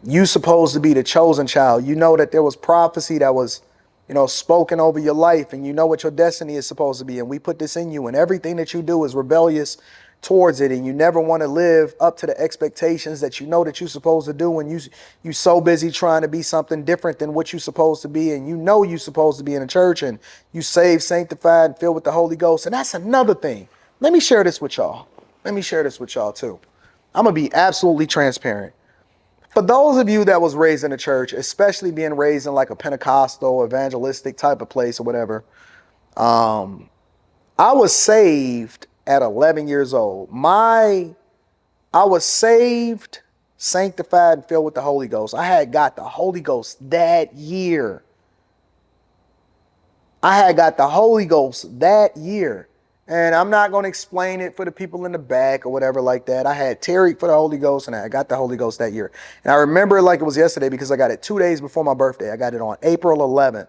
You supposed to be the chosen child. You know that there was prophecy that was, spoken over your life, and you know what your destiny is supposed to be. And we put this in you, and everything that you do is rebellious towards it, and you never want to live up to the expectations that you know that you're supposed to do, and you so busy trying to be something different than what you're supposed to be, and you know you're supposed to be in a church, and you saved, sanctified, and filled with the Holy Ghost. And that's another thing. Let me share this with y'all. Let me share this with y'all too. I'm gonna be absolutely transparent. For those of you that was raised in a church, especially being raised in like a Pentecostal, evangelistic type of place or whatever, I was saved at 11 years old. I was saved, sanctified, and filled with the Holy Ghost. I had got the Holy Ghost that year. I had got the Holy Ghost that year. And I'm not going to explain it for the people in the back or whatever like that. I had tarried for the Holy Ghost, and I got the Holy Ghost that year. And I remember it like it was yesterday because I got it 2 days before my birthday. I got it on April 11th.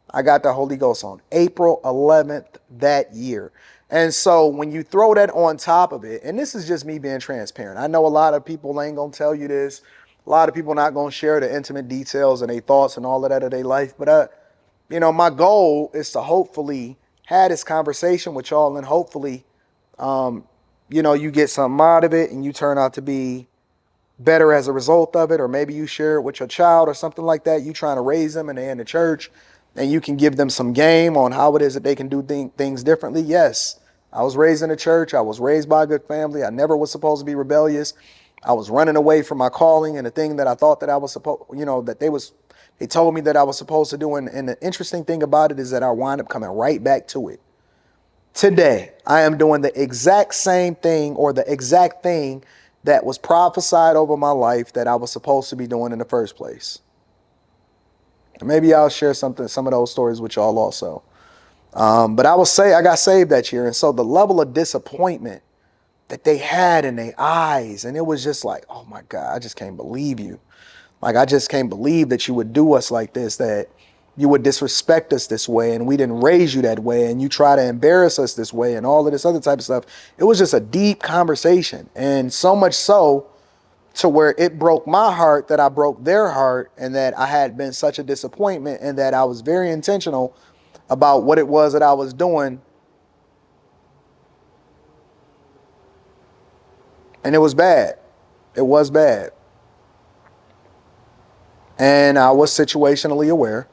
I got the Holy Ghost on April 11th that year. And so when you throw that on top of it, and this is just me being transparent. I know a lot of people ain't going to tell you this. A lot of people not going to share the intimate details and their thoughts and all of that of their life. But, my goal is to hopefully have this conversation with y'all, and hopefully, you get something out of it and you turn out to be better as a result of it. Or maybe you share it with your child or something like that. You trying to raise them and they're in the church, and you can give them some game on how it is that they can do things differently. Yes, I was raised in a church. I was raised by a good family. I never was supposed to be rebellious. I was running away from my calling and the thing that I thought that I was supposed, that they told me that I was supposed to do. And the interesting thing about it is that I wind up coming right back to it. Today, I am doing the exact same thing, or the exact thing that was prophesied over my life that I was supposed to be doing in the first place. And maybe I'll share some of those stories with y'all also. But I got saved that year. And so the level of disappointment that they had in their eyes, and it was just like, oh my God, I just can't believe you. Like, I just can't believe that you would do us like this, that you would disrespect us this way, and we didn't raise you that way, and you try to embarrass us this way, and all of this other type of stuff. It was just a deep conversation. And so much so to where it broke my heart that I broke their heart, and that I had been such a disappointment, and that I was very intentional about what it was that I was doing. And it was bad. It was bad. And I was situationally aware,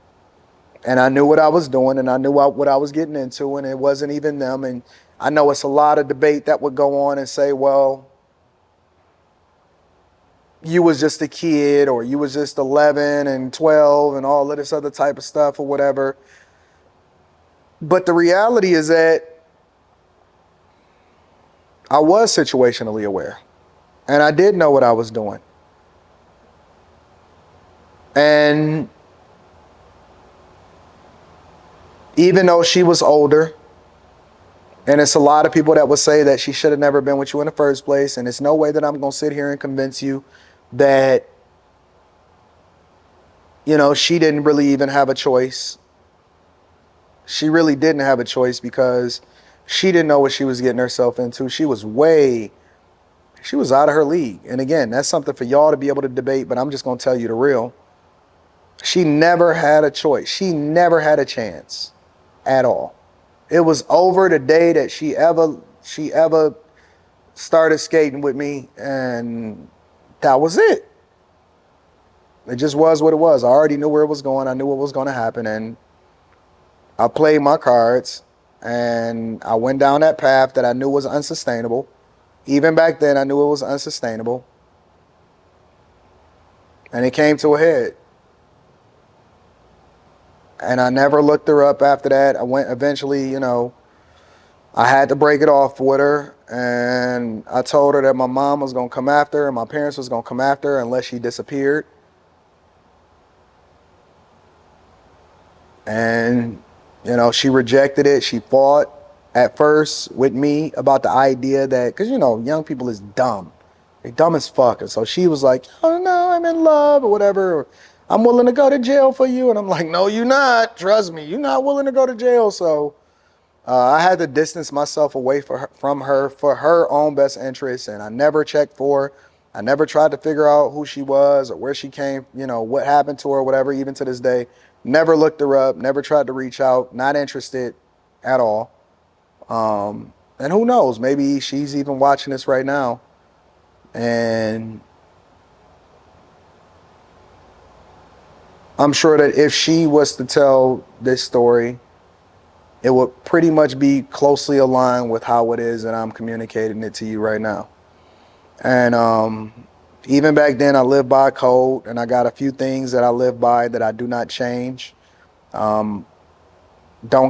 and I knew what I was doing, and I knew what I was getting into, and it wasn't even them. And I know it's a lot of debate that would go on and say, well, you was just a kid, or you was just 11 and 12 and all of this other type of stuff or whatever. But the reality is that I was situationally aware, and I did know what I was doing. And even though she was older, and it's a lot of people that would say that she should have never been with you in the first place, and it's no way that I'm going to sit here and convince you that, she didn't really even have a choice. She really didn't have a choice, because she didn't know what she was getting herself into. She was out of her league. And again, that's something for y'all to be able to debate, but I'm just going to tell you the real. She never had a choice. She never had a chance at all. It was over the day that she ever started skating with me, and that was it. It just was what it was. I already knew where it was going. I knew what was going to happen, and I played my cards, and I went down that path that I knew was unsustainable. Even back then, I knew it was unsustainable, and it came to a head. And I never looked her up after that. I went eventually, I had to break it off with her. And I told her that my mom was going to come after her, and my parents was going to come after her unless she disappeared. And, she rejected it. She fought at first with me about the idea that, because, young people is dumb. They're dumb as fuck. And so she was like, oh, no, I'm in love or whatever. Or, I'm willing to go to jail for you. And I'm like, no, you're not. Trust me, you're not willing to go to jail. So I had to distance myself away from her for her own best interest. And I never checked for her. I never tried to figure out who she was or where she came, what happened to her, whatever, even to this day. Never looked her up, never tried to reach out, not interested at all. And who knows, maybe she's even watching this right now. And I'm sure that if she was to tell this story, it would pretty much be closely aligned with how it is that I'm communicating it to you right now. And even back then, I lived by a code, and I got a few things that I live by that I do not change. Don't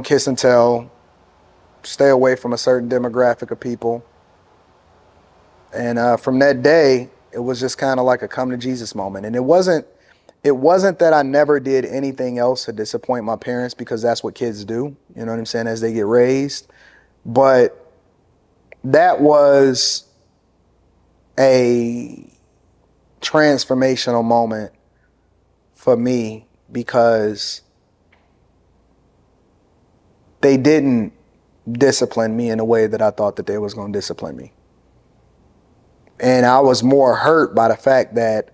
kiss and tell. Stay away from a certain demographic of people. And from that day, it was just kind of like a come to Jesus moment. And it wasn't that I never did anything else to disappoint my parents, because that's what kids do, you know what I'm saying, as they get raised. But that was a transformational moment for me, because they didn't discipline me in a way that I thought that they was going to discipline me. And I was more hurt by the fact that,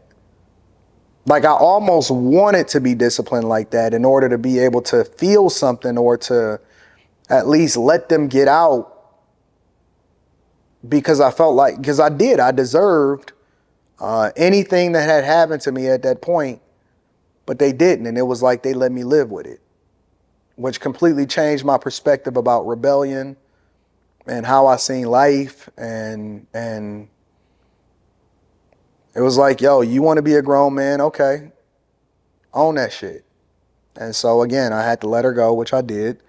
like, I almost wanted to be disciplined like that in order to be able to feel something, or to at least let them get out, because I felt like, because I deserved anything that had happened to me at that point, but they didn't. And it was like they let me live with it, which completely changed my perspective about rebellion and how I seen life. And it was like, yo, you want to be a grown man? Okay, own that shit. And so again, I had to let her go, which I did,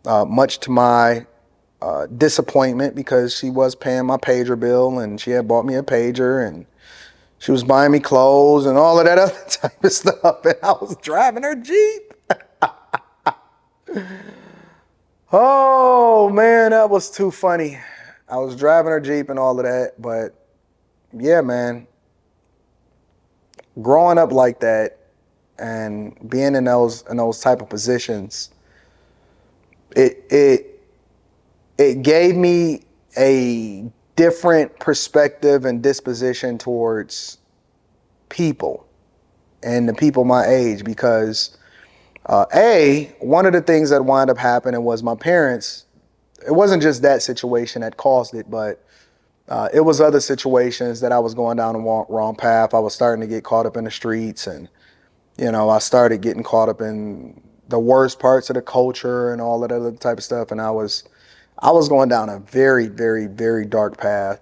much to my disappointment, because she was paying my pager bill, and she had bought me a pager, and she was buying me clothes and all of that other type of stuff. And I was driving her Jeep. Oh man, that was too funny. I was driving her Jeep and all of that. But yeah, man, growing up like that and being in those type of positions, it gave me a different perspective and disposition towards people and the people my age, because one of the things that wound up happening was my parents, it wasn't just that situation that caused it, but it was other situations that I was going down the wrong path. I was starting to get caught up in the streets, and I started getting caught up in the worst parts of the culture and all that other type of stuff. And I was going down a very, very, very dark path.